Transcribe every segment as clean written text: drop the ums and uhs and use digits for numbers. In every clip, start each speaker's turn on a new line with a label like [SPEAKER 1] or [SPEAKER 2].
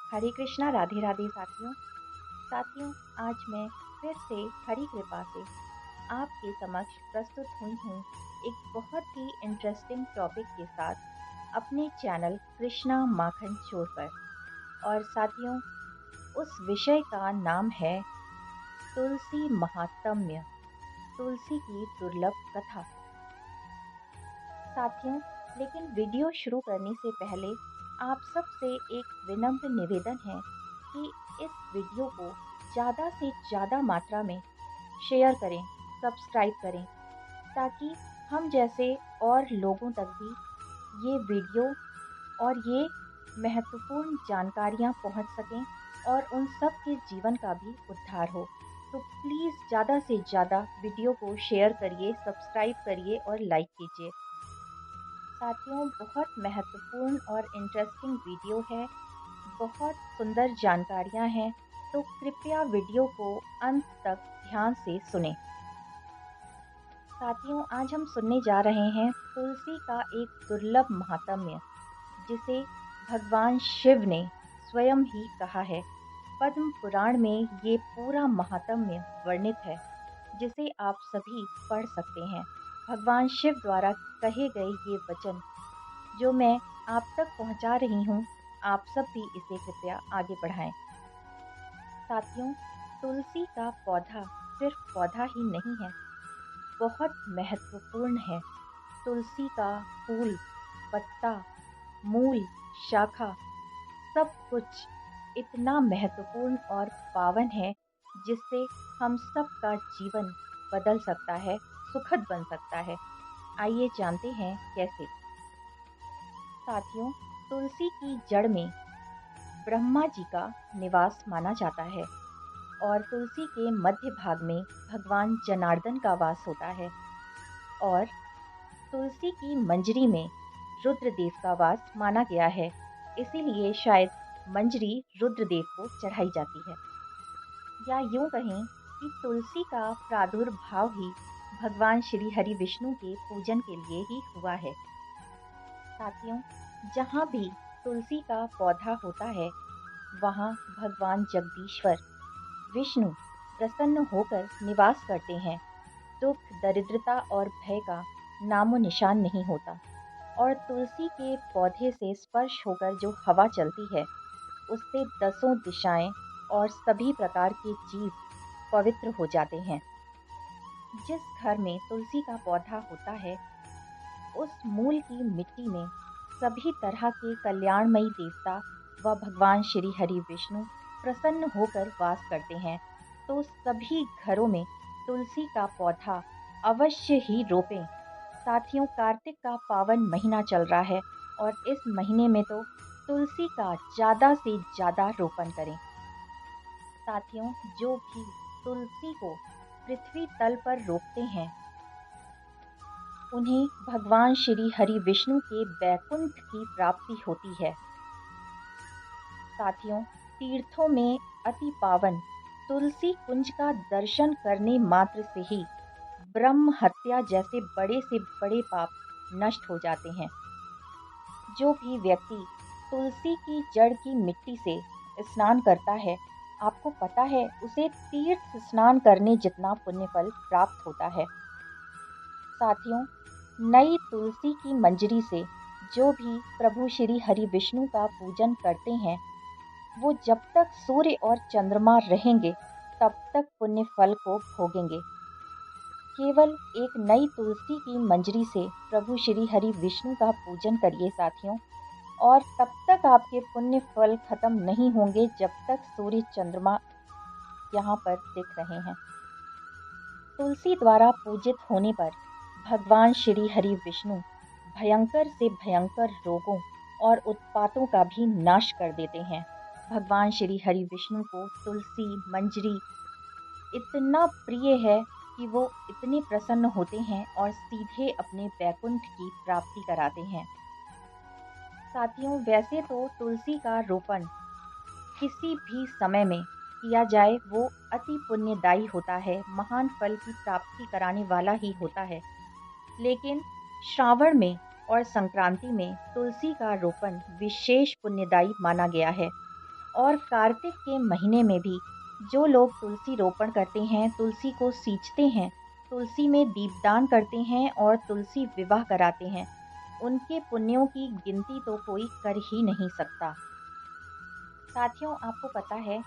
[SPEAKER 1] हरे कृष्णा, राधे राधे साथियों। साथियों, आज मैं फिर से हरी कृपा से आपके समक्ष प्रस्तुत हुई हूँ एक बहुत ही इंटरेस्टिंग टॉपिक के साथ अपने चैनल कृष्णा माखन चोर पर। और साथियों, उस विषय का नाम है तुलसी महात्म्य, तुलसी की दुर्लभ कथा। साथियों, लेकिन वीडियो शुरू करने से पहले आप सबसे एक विनम्र निवेदन है कि इस वीडियो को ज़्यादा से ज़्यादा मात्रा में शेयर करें, सब्सक्राइब करें, ताकि हम जैसे और लोगों तक भी ये वीडियो और ये महत्वपूर्ण जानकारियाँ पहुँच सकें और उन सब के जीवन का भी उद्धार हो। तो प्लीज़ ज़्यादा से ज़्यादा वीडियो को शेयर करिए, सब्सक्राइब करिए और लाइक कीजिए। साथियों, बहुत महत्वपूर्ण और इंटरेस्टिंग वीडियो है, बहुत सुंदर जानकारियाँ हैं, तो कृपया वीडियो को अंत तक ध्यान से सुनें। साथियों, आज हम सुनने जा रहे हैं तुलसी का एक दुर्लभ महात्म्य, जिसे भगवान शिव ने स्वयं ही कहा है। पद्म पुराण में ये पूरा महात्म्य वर्णित है, जिसे आप सभी पढ़ सकते हैं। भगवान शिव द्वारा कहे गए ये वचन जो मैं आप तक पहुंचा रही हूं, आप सब भी इसे कृपया आगे बढ़ाएं। साथियों, तुलसी का पौधा सिर्फ पौधा ही नहीं है, बहुत महत्वपूर्ण है। तुलसी का फूल, पत्ता, मूल, शाखा, सब कुछ इतना महत्वपूर्ण और पावन है, जिससे हम सब का जीवन बदल सकता है, सुखद बन सकता है। आइए जानते हैं कैसे। साथियों, तुलसी की जड़ में ब्रह्मा जी का निवास माना जाता है और तुलसी के मध्य भाग में भगवान जनार्दन का वास होता है और तुलसी की मंजरी में रुद्रदेव का वास माना गया है। इसीलिए शायद मंजरी रुद्रदेव को चढ़ाई जाती है, या यूं कहें कि तुलसी का प्रादुर्भाव ही भगवान श्री हरि विष्णु के पूजन के लिए ही हुआ है। साथियों, जहाँ भी तुलसी का पौधा होता है, वहाँ भगवान जगदीश्वर विष्णु प्रसन्न होकर निवास करते हैं। दुख, दरिद्रता और भय का नामो निशान नहीं होता और तुलसी के पौधे से स्पर्श होकर जो हवा चलती है, उससे दसों दिशाएं और सभी प्रकार के जीव पवित्र हो जाते हैं। जिस घर में तुलसी का पौधा होता है, उस मूल की मिट्टी में सभी तरह के कल्याणमयी देवता व भगवान श्री हरि विष्णु प्रसन्न होकर वास करते हैं। तो सभी घरों में तुलसी का पौधा अवश्य ही रोपें। साथियों, कार्तिक का पावन महीना चल रहा है और इस महीने में तो तुलसी का ज़्यादा से ज़्यादा रोपण करें। साथियों, जो भी तुलसी को पृथ्वी तल पर रोपते हैं, उन्हें भगवान श्री हरि विष्णु के बैकुंठ की प्राप्ति होती है। साथियों, तीर्थों में अति पावन तुलसी कुंज का दर्शन करने मात्र से ही ब्रह्म हत्या जैसे बड़े से बड़े पाप नष्ट हो जाते हैं। जो भी व्यक्ति तुलसी की जड़ की मिट्टी से स्नान करता है, आपको पता है उसे तीर्थ स्नान करने जितना पुण्य फल प्राप्त होता है। साथियों, नई तुलसी की मंजरी से जो भी प्रभु श्री हरि विष्णु का पूजन करते हैं, वो जब तक सूर्य और चंद्रमा रहेंगे तब तक पुण्य फल को भोगेंगे। केवल एक नई तुलसी की मंजरी से प्रभु श्री हरि विष्णु का पूजन करिए साथियों, और तब तक आपके पुण्य फल खत्म नहीं होंगे जब तक सूर्य चंद्रमा यहाँ पर दिख रहे हैं। तुलसी द्वारा पूजित होने पर भगवान श्री हरि विष्णु भयंकर से भयंकर रोगों और उत्पातों का भी नाश कर देते हैं। भगवान श्री हरि विष्णु को तुलसी मंजरी इतना प्रिय है कि वो इतने प्रसन्न होते हैं और सीधे अपने बैकुंठ की प्राप्ति कराते हैं। साथियों, वैसे तो तुलसी का रोपण किसी भी समय में किया जाए वो अति पुण्यदायी होता है, महान फल की प्राप्ति कराने वाला ही होता है। लेकिन श्रावण में और संक्रांति में तुलसी का रोपण विशेष पुण्यदायी माना गया है और कार्तिक के महीने में भी जो लोग तुलसी रोपण करते हैं, तुलसी को सींचते हैं, तुलसी में दीपदान करते हैं और तुलसी विवाह कराते हैं, उनके पुण्यों की गिनती तो कोई कर ही नहीं सकता। साथियों, आपको पता है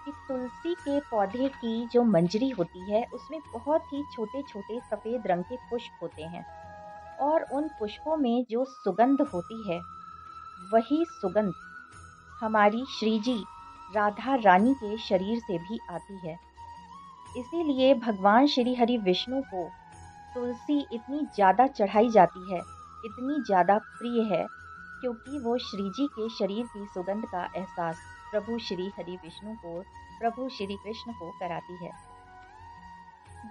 [SPEAKER 1] कि तुलसी के पौधे की जो मंजरी होती है, उसमें बहुत ही छोटे-छोटे सफ़ेद रंग के पुष्प होते हैं और उन पुष्पों में जो सुगंध होती है, वही सुगंध हमारी श्री जी राधा रानी के शरीर से भी आती है। इसीलिए भगवान श्री हरि विष्णु को तुलसी इतनी ज़्यादा चढ़ाई जाती है, इतनी ज़्यादा प्रिय है, क्योंकि वो श्री जी के शरीर की सुगंध का एहसास प्रभु श्री हरि विष्णु को, प्रभु श्री कृष्ण को कराती है।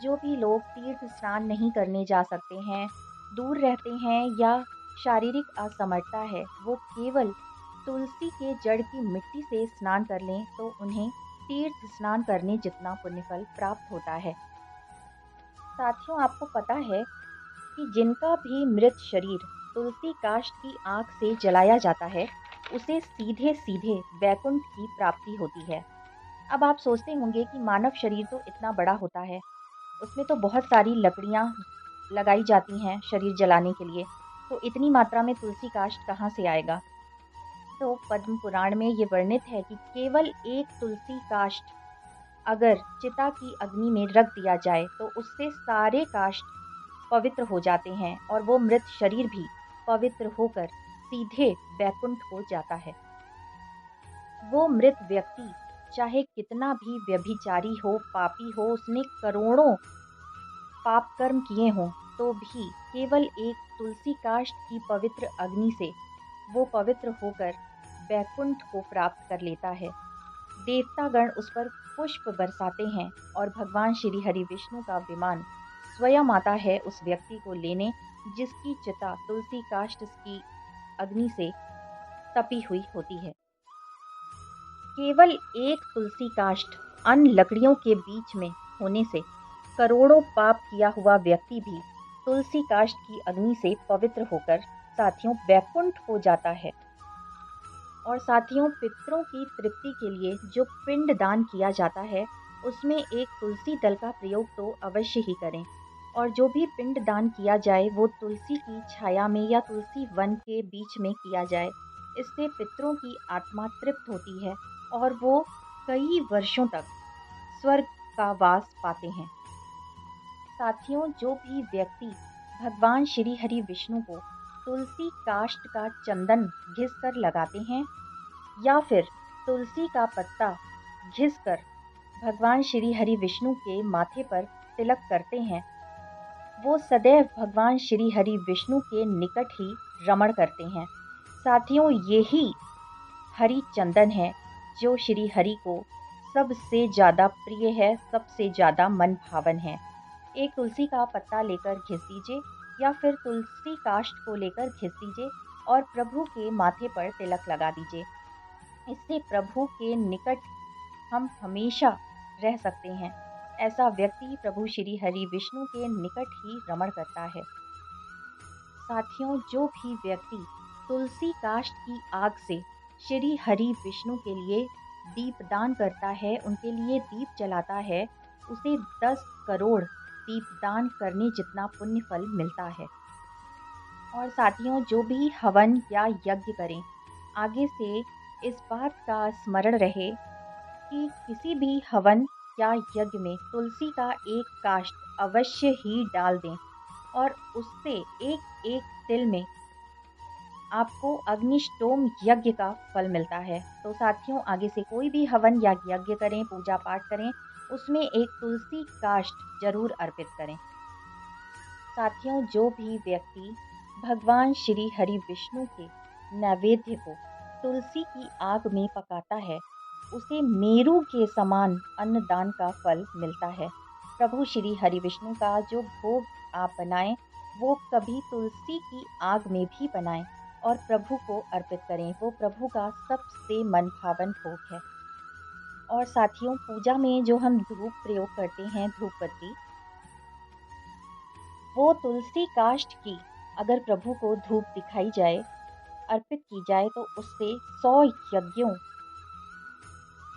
[SPEAKER 1] जो भी लोग तीर्थ स्नान नहीं करने जा सकते हैं, दूर रहते हैं या शारीरिक असमर्थता है, वो केवल तुलसी के जड़ की मिट्टी से स्नान कर लें तो उन्हें तीर्थ स्नान करने जितना पुण्यफल प्राप्त होता है। साथियों, आपको पता है कि जिनका भी मृत शरीर तुलसी काष्ठ की आग से जलाया जाता है, उसे सीधे-सीधे वैकुंठ की प्राप्ति होती है। अब आप सोचते होंगे कि मानव शरीर तो इतना बड़ा होता है, उसमें तो बहुत सारी लकड़ियाँ लगाई जाती हैं शरीर जलाने के लिए, तो इतनी मात्रा में तुलसी काष्ठ कहाँ से आएगा? तो पद्म पुराण में ये वर्णित है कि केवल एक तुलसी काष्ठ अगर चिता की अग्नि में रख दिया जाए तो उससे सारे काष्ठ पवित्र हो जाते हैं और वो मृत शरीर भी पवित्र होकर सीधे वैकुंठ को जाता है। वो मृत व्यक्ति चाहे कितना भी व्यभिचारी हो, पापी हो, उसने करोड़ों पाप कर्म किए हों, तो भी केवल एक तुलसी काष्ठ की पवित्र अग्नि से वो पवित्र होकर वैकुंठ को प्राप्त कर लेता है। देवतागण उस पर पुष्प बरसाते हैं और भगवान श्री हरि विष्णु का विमान स्वयं आता है उस व्यक्ति को लेने, जिसकी चिता तुलसी काष्ठ की अग्नि से तपी हुई होती है। केवल एक तुलसी काष्ठ अन्य लकड़ियों के बीच में होने से करोड़ों पाप किया हुआ व्यक्ति भी तुलसी काष्ठ की अग्नि से पवित्र होकर साथियों वैकुंठ हो जाता है। और साथियों, पितरों की तृप्ति के लिए जो पिंड दान किया जाता है, उसमें एक तुलसी दल का प्रयोग तो अवश्य ही करें। और जो भी पिंड दान किया जाए वो तुलसी की छाया में या तुलसी वन के बीच में किया जाए। इससे पितरों की आत्मा तृप्त होती है और वो कई वर्षों तक स्वर्ग का वास पाते हैं। साथियों, जो भी व्यक्ति भगवान श्री हरि विष्णु को तुलसी काष्ठ का चंदन घिस कर लगाते हैं या फिर तुलसी का पत्ता घिसकर भगवान श्री हरि विष्णु के माथे पर तिलक करते हैं, वो सदैव भगवान श्री हरि विष्णु के निकट ही रमण करते हैं। साथियों, यही हरि चंदन है जो श्री हरि को सबसे ज़्यादा प्रिय है, सबसे ज़्यादा मन भावन है। एक तुलसी का पत्ता लेकर घिस दीजिए या फिर तुलसी काष्ठ को लेकर घिस दीजिए और प्रभु के माथे पर तिलक लगा दीजिए। इससे प्रभु के निकट हम हमेशा रह सकते हैं। ऐसा व्यक्ति प्रभु श्री हरि विष्णु के निकट ही रमण करता है। साथियों, जो भी व्यक्ति तुलसी काष्ठ की आग से श्री हरि विष्णु के लिए दीपदान करता है, उनके लिए दीप जलाता है, उसे 10 करोड़ दीपदान करने जितना पुण्य फल मिलता है। और साथियों, जो भी हवन या यज्ञ करें, आगे से इस बात का स्मरण रहे कि किसी भी हवन या यज्ञ में तुलसी का एक काष्ठ अवश्य ही डाल दें और उससे एक एक तिल में आपको अग्निष्टोम यज्ञ का फल मिलता है। तो साथियों, आगे से कोई भी हवन या यज्ञ करें, पूजा पाठ करें, उसमें एक तुलसी काष्ठ जरूर अर्पित करें। साथियों, जो भी व्यक्ति भगवान श्री हरि विष्णु के नैवेद्य को तुलसी की आग में पकाता है, उसे मेरू के समान अन्नदान का फल मिलता है। प्रभु श्री हरि विष्णु का जो भोग आप बनाएं, वो कभी तुलसी की आग में भी बनाएं और प्रभु को अर्पित करें। वो प्रभु का सबसे मन भावन भोग है। और साथियों, पूजा में जो हम धूप प्रयोग करते हैं, धूप बत्ती, वो तुलसी काष्ठ की अगर प्रभु को धूप दिखाई जाए, अर्पित की जाए, तो उससे 100 यज्ञों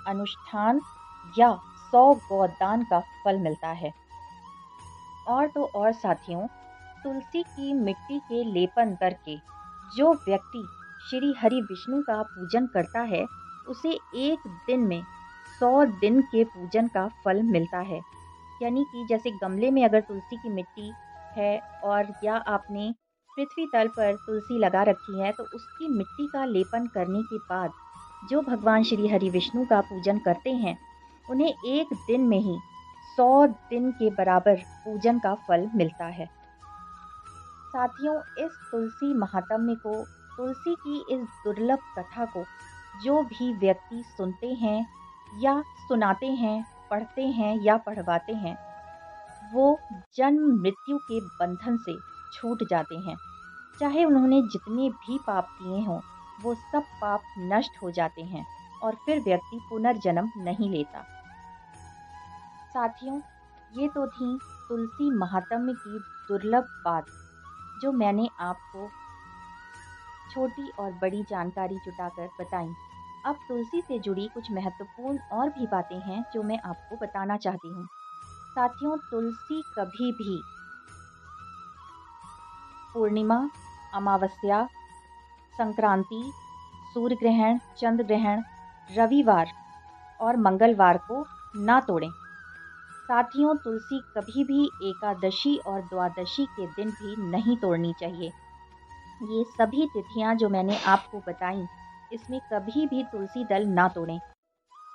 [SPEAKER 1] अनुष्ठान या 100 गोदान का फल मिलता है। और तो और साथियों, तुलसी की मिट्टी के लेपन करके जो व्यक्ति श्री हरि विष्णु का पूजन करता है, उसे एक दिन में 100 दिन के पूजन का फल मिलता है। यानी कि जैसे गमले में अगर तुलसी की मिट्टी है और या आपने पृथ्वी तल पर तुलसी लगा रखी है, तो उसकी मिट्टी का लेपन करने के बाद जो भगवान श्री हरि विष्णु का पूजन करते हैं, उन्हें एक दिन में ही 100 दिन के बराबर पूजन का फल मिलता है। साथियों, इस तुलसी महात्म्य को, तुलसी की इस दुर्लभ कथा को जो भी व्यक्ति सुनते हैं या सुनाते हैं, पढ़ते हैं या पढ़वाते हैं, वो जन्म मृत्यु के बंधन से छूट जाते हैं। चाहे उन्होंने जितने भी पाप किए हों, वो सब पाप नष्ट हो जाते हैं और फिर व्यक्ति पुनर्जन्म नहीं लेता। साथियों, ये तो थी तुलसी महात्म्य की दुर्लभ बात, जो मैंने आपको छोटी और बड़ी जानकारी जुटाकर बताई। अब तुलसी से जुड़ी कुछ महत्वपूर्ण और भी बातें हैं जो मैं आपको बताना चाहती हूँ। साथियों, तुलसी कभी भी पूर्णिमा, अमावस्या, संक्रांति, सूर्य ग्रहण, चंद्र ग्रहण, रविवार और मंगलवार को ना तोड़ें। साथियों, तुलसी कभी भी एकादशी और द्वादशी के दिन भी नहीं तोड़नी चाहिए। ये सभी तिथियां जो मैंने आपको बताई, इसमें कभी भी तुलसी दल ना तोड़ें।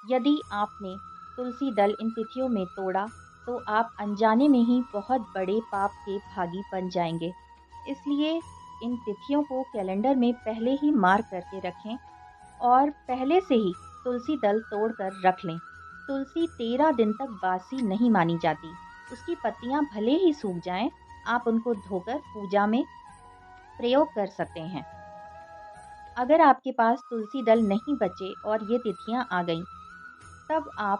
[SPEAKER 1] यदि आपने तुलसी दल इन तिथियों में तोड़ा, तो आप अनजाने में ही बहुत बड़े पाप के भागी बन जाएंगे। इसलिए इन तिथियों को कैलेंडर में पहले ही मार्क करके रखें और पहले से ही तुलसी दल तोड़कर रख लें। तुलसी 13 दिन तक बासी नहीं मानी जाती। उसकी पत्तियां भले ही सूख जाएं, आप उनको धोकर पूजा में प्रयोग कर सकते हैं। अगर आपके पास तुलसी दल नहीं बचे और ये तिथियां आ गईं, तब आप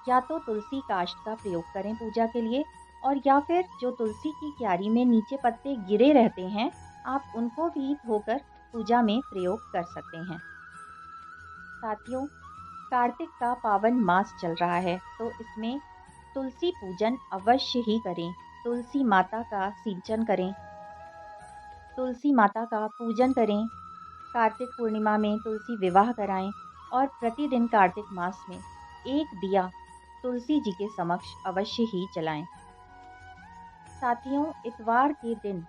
[SPEAKER 1] या तो तुलसी काष्ठ का प्रयोग करें पूजा के लिए, और या फिर जो तुलसी की क्यारी में नीचे पत्ते गिरे रहते हैं, आप उनको भी धोकर पूजा में प्रयोग कर सकते हैं। साथियों, कार्तिक का पावन मास चल रहा है, तो इसमें तुलसी पूजन अवश्य ही करें। तुलसी माता का सिंचन करें, तुलसी माता का पूजन करें। कार्तिक पूर्णिमा में तुलसी विवाह कराएं और प्रतिदिन कार्तिक मास में एक दिया तुलसी जी के समक्ष अवश्य ही जलाएं। साथियों, इतवार के दिन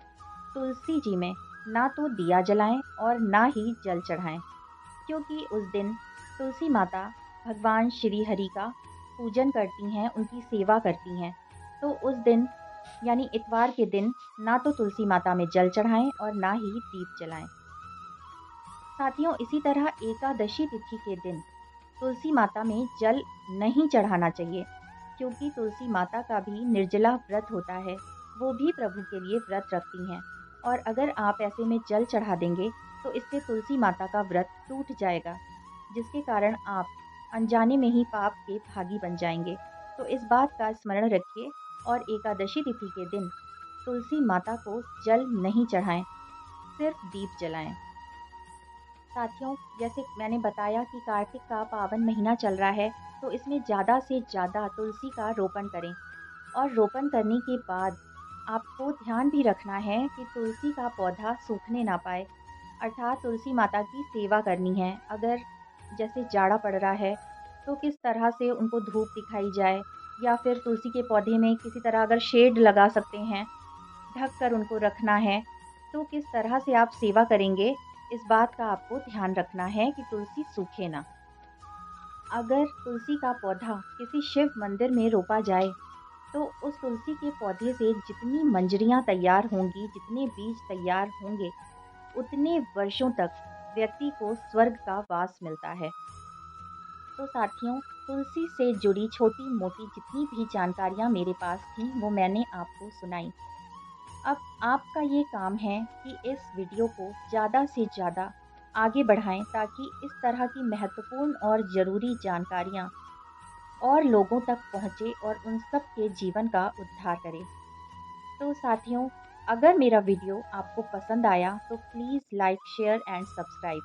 [SPEAKER 1] तुलसी जी में ना तो दिया जलाएं और ना ही जल चढ़ाएं, क्योंकि उस दिन तुलसी माता भगवान श्री हरि का पूजन करती हैं, उनकी सेवा करती हैं। तो उस दिन यानी इतवार के दिन ना तो तुलसी माता में जल चढ़ाएं और ना ही दीप जलाएं। साथियों, इसी तरह एकादशी तिथि के दिन तुलसी माता में जल नहीं चढ़ाना चाहिए, क्योंकि तुलसी माता का भी निर्जला व्रत होता है। वो भी प्रभु के लिए व्रत रखती हैं, और अगर आप ऐसे में जल चढ़ा देंगे तो इससे तुलसी माता का व्रत टूट जाएगा, जिसके कारण आप अनजाने में ही पाप के भागी बन जाएंगे। तो इस बात का स्मरण रखिए और एकादशी तिथि के दिन तुलसी माता को जल नहीं चढ़ाएं, सिर्फ दीप जलाएं। साथियों, जैसे मैंने बताया कि कार्तिक का पावन महीना चल रहा है, तो इसमें ज़्यादा से ज़्यादा तुलसी का रोपण करें। और रोपण करने के बाद आपको ध्यान भी रखना है कि तुलसी का पौधा सूखने ना पाए, अर्थात तुलसी माता की सेवा करनी है। अगर जैसे जाड़ा पड़ रहा है, तो किस तरह से उनको धूप दिखाई जाए, या फिर तुलसी के पौधे में किसी तरह अगर शेड लगा सकते हैं, ढक कर उनको रखना है, तो किस तरह से आप सेवा करेंगे, इस बात का आपको ध्यान रखना है कि तुलसी सूखे ना। अगर तुलसी का पौधा किसी शिव मंदिर में रोपा जाए, तो उस तुलसी के पौधे से जितनी मंजरियां तैयार होंगी, जितने बीज तैयार होंगे, उतने वर्षों तक व्यक्ति को स्वर्ग का वास मिलता है। तो साथियों, तुलसी से जुड़ी छोटी मोटी जितनी भी जानकारियां मेरे पास थी, वो मैंने आपको सुनाई। अब आपका ये काम है कि इस वीडियो को ज़्यादा से ज़्यादा आगे बढ़ाएं, ताकि इस तरह की महत्वपूर्ण और ज़रूरी जानकारियाँ और लोगों तक पहुँचे और उन सब के जीवन का उद्धार करे। तो साथियों, अगर मेरा वीडियो आपको पसंद आया तो please like, share and subscribe.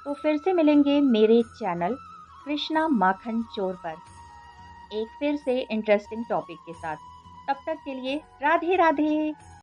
[SPEAKER 1] तो फिर से मिलेंगे मेरे चैनल कृष्णा माखन चोर पर एक फिर से इंटरेस्टिंग टॉपिक के साथ। तब तक के लिए राधे राधे।